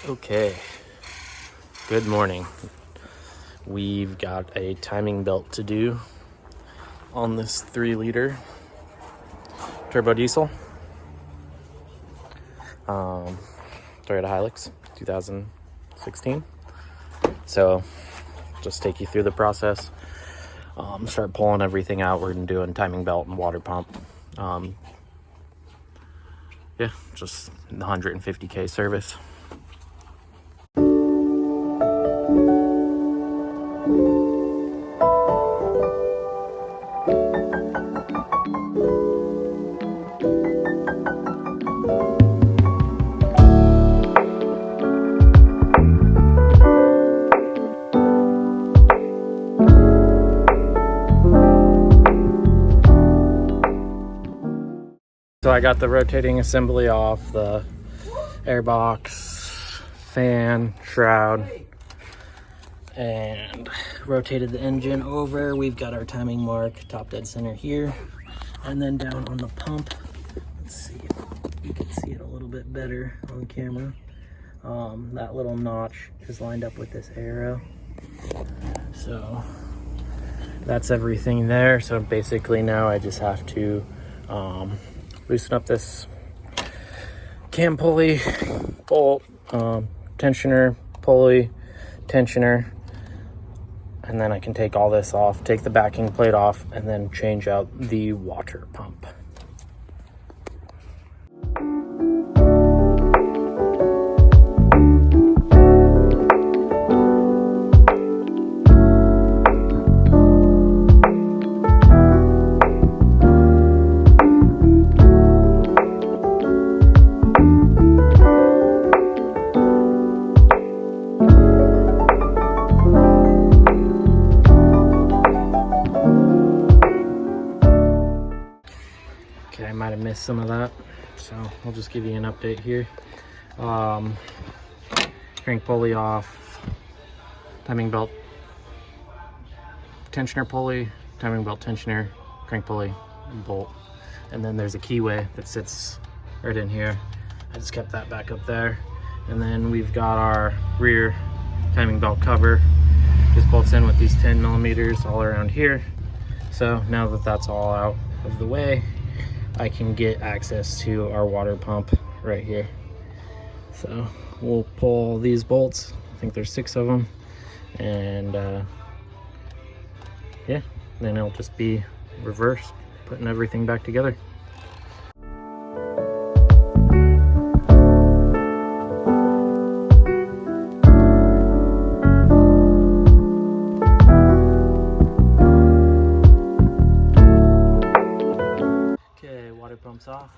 Okay, good morning. We've got a timing belt to do on this 3-liter turbo diesel Toyota Hilux 2016. So just take you through the process. Start pulling everything out. We're doing timing belt and water pump. Just the 150K service. So I got the rotating assembly off, the airbox, fan, shroud, and rotated the engine over. We've got our timing mark top dead center here, and then down on the pump, let's see if you can see it a little bit better on camera. That little notch is lined up with this arrow, so that's everything there. So basically now I just have to loosen up this cam pulley, bolt, tensioner, pulley, tensioner, and then I can take all this off, take the backing plate off, and then change out the water pump. Okay, I might have missed some of that, so I'll just give you an update here. Crank pulley off, timing belt tensioner pulley, timing belt tensioner, crank pulley, and bolt. And then there's a keyway that sits right in here. I just kept that back up there. And then we've got our rear timing belt cover. Just bolts in with these 10 millimeters all around here. So now that that's all out of the way, I can get access to our water pump right here. So we'll pull these bolts. I think there's 6 of them, and yeah, then it'll just be reverse, putting everything back together. Pumps off.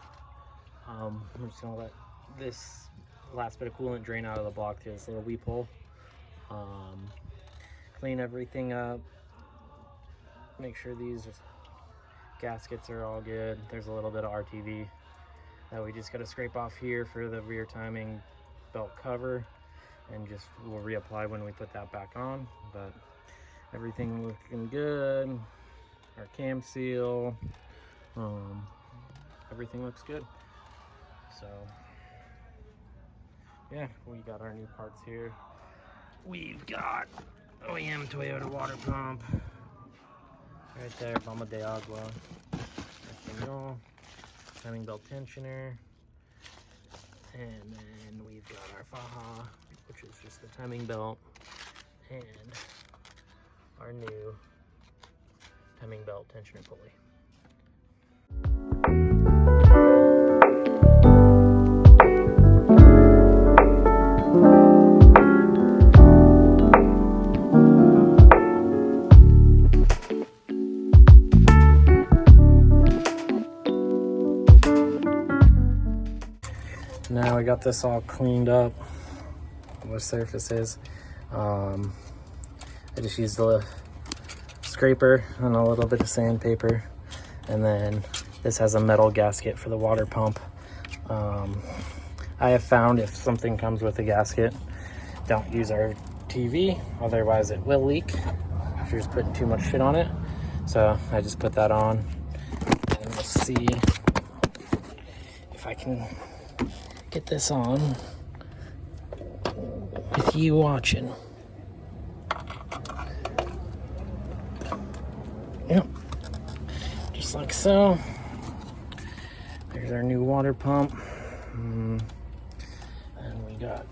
We're just gonna let this last bit of coolant drain out of the block through this little weep hole. Clean everything up, make sure these gaskets are all good. There's a little bit of RTV that we just got to scrape off here for the rear timing belt cover, and just we'll reapply when we put that back on. But everything looking good. Our cam seal, everything looks good. So yeah, we got our new parts here. We've got OEM Toyota water pump right there, Bomba de Agua, timing belt tensioner, and then we've got our Faja, which is just the timing belt, and our new timing belt tensioner pulley. Now I got this all cleaned up, the surface is. I just used a scraper and a little bit of sandpaper, and then this has a metal gasket for the water pump. I have found if something comes with a gasket, don't use our TV, otherwise it will leak if you're just putting too much shit on it. So I just put that on, and we'll see if I can get this on with you watching. Yep, just like so. There's our new water pump. And we got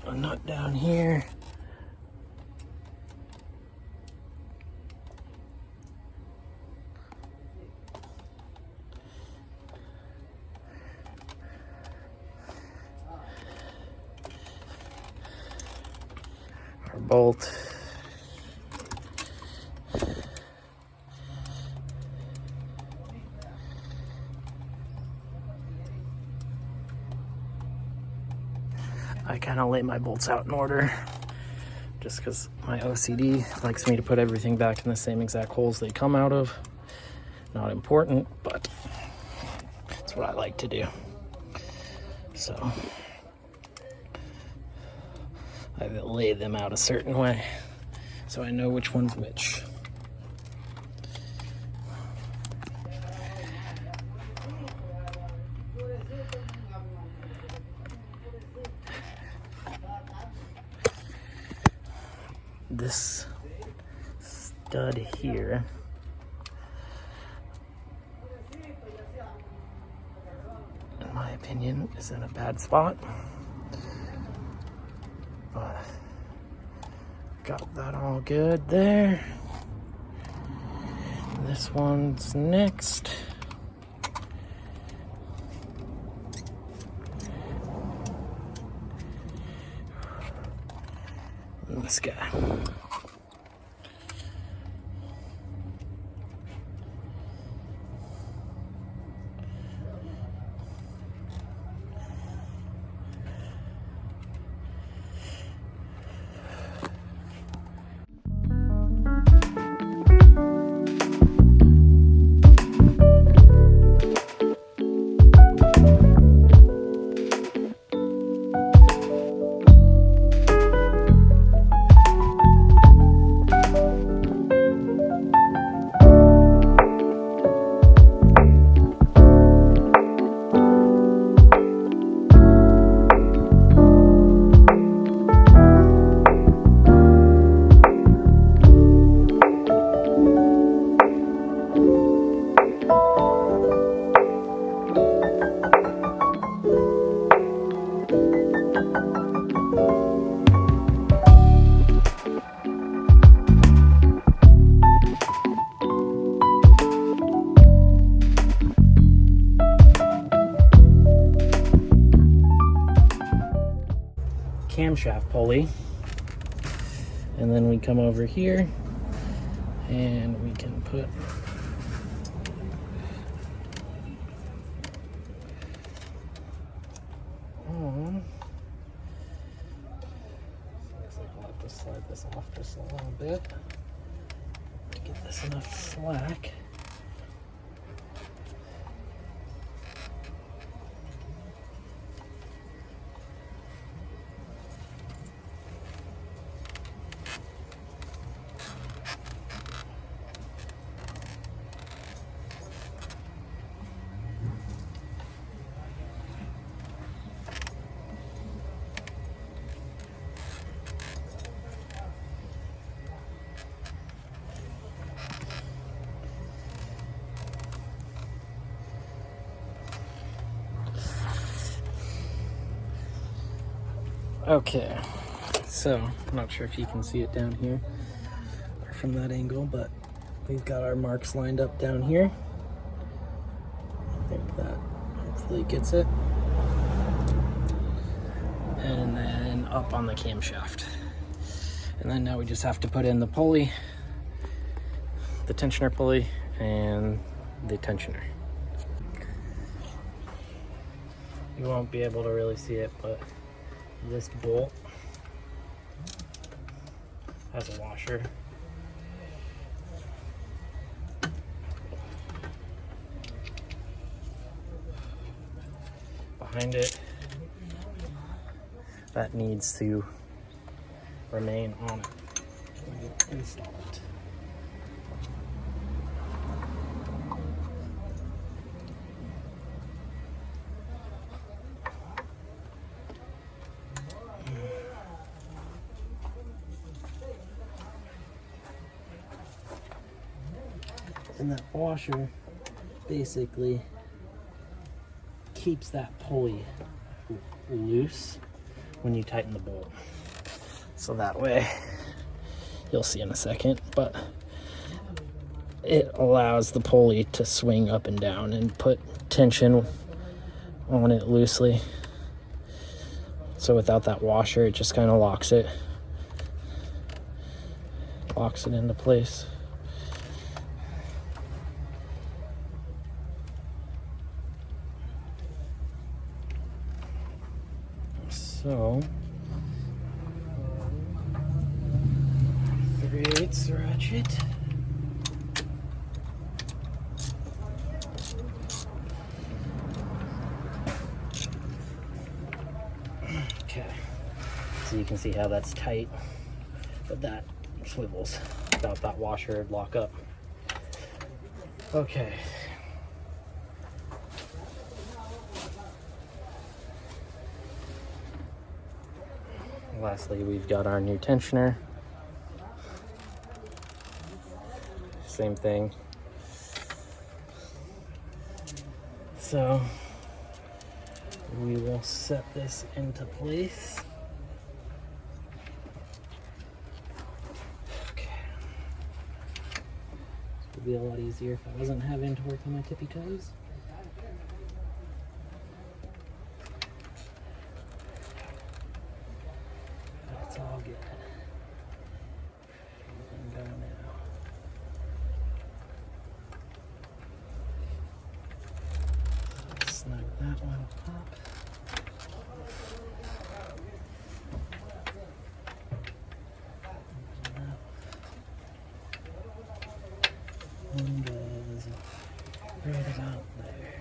a nut down here. Our bolt. I kind of lay my bolts out in order just because my OCD likes me to put everything back in the same exact holes they come out of. Not important, but it's what I like to do. So I lay them out a certain way so I know which one's which. This stud here in my opinion is in a bad spot, but got that all good there. This one's next. And this guy. Camshaft pulley, and then we come over here and we can put on. Looks like we'll have to slide this off just a little bit to get this enough slack. Okay, so I'm not sure if you can see it down here or from that angle, but we've got our marks lined up down here. I think that hopefully gets it. And then up on the camshaft. And then now we just have to put in the pulley, the tensioner pulley, and the tensioner. You won't be able to really see it, but this bolt has a washer. Behind it that needs to remain on it when you install it. And that washer basically keeps that pulley loose when you tighten the bolt. So that way, you'll see in a second, but it allows the pulley to swing up and down and put tension on it loosely. So without that washer, it just kind of locks it into place. So 3/8 ratchet. Okay, so you can see how that's tight, but that swivels. Without that washer, it'd lock up. Okay. Lastly, we've got our new tensioner. Same thing. So we will set this into place. Okay. This would be a lot easier if I wasn't having to work on my tippy toes. That's all good. And go now. Snug that one up. One goes right about there.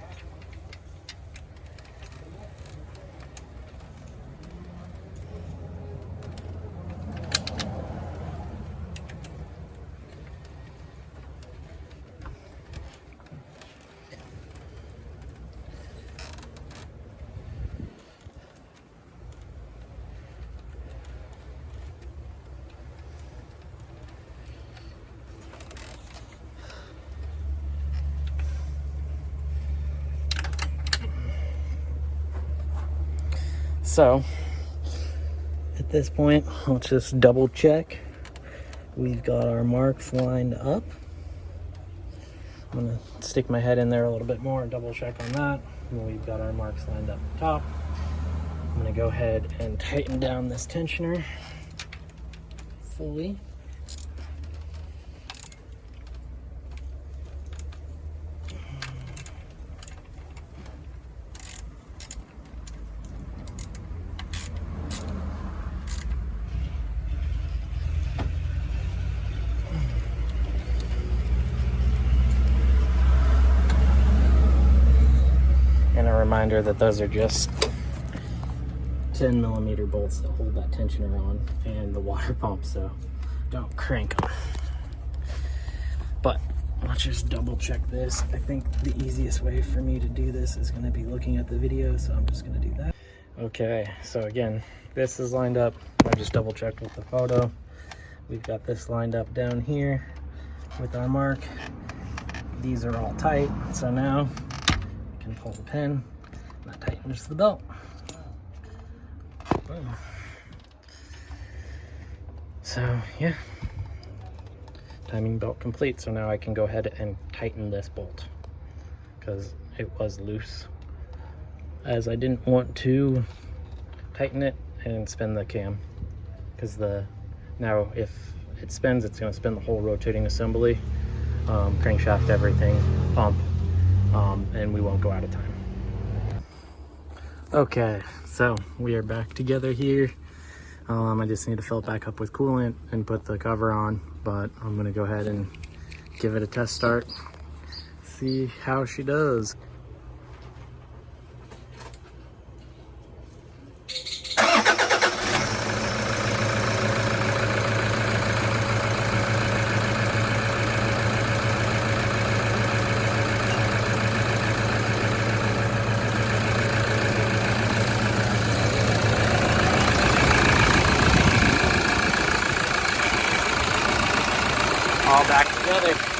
So at this point, let's just double check. We've got our marks lined up. I'm gonna stick my head in there a little bit more and double check on that. And we've got our marks lined up top. I'm gonna go ahead and tighten down this tensioner fully. And a reminder that those are just 10mm bolts that hold that tensioner on and the water pump, so don't crank them. But let's just double check this. I think the easiest way for me to do this is going to be looking at the video, so I'm just going to do that. Okay, so again, this is lined up. I just double checked with the photo. We've got this lined up down here with our mark. These are all tight, so now I can pull the pin, and that tightens the belt. Boom. So yeah, timing belt complete. So now I can go ahead and tighten this bolt because it was loose, as I didn't want to tighten it and spin the cam, because now if it spins, it's going to spin the whole rotating assembly, crankshaft, everything, pump, and we won't go out of time. Okay, so we are back together here. I just need to fill it back up with coolant and put the cover on, but I'm going to go ahead and give it a test start, see how she does. All back together.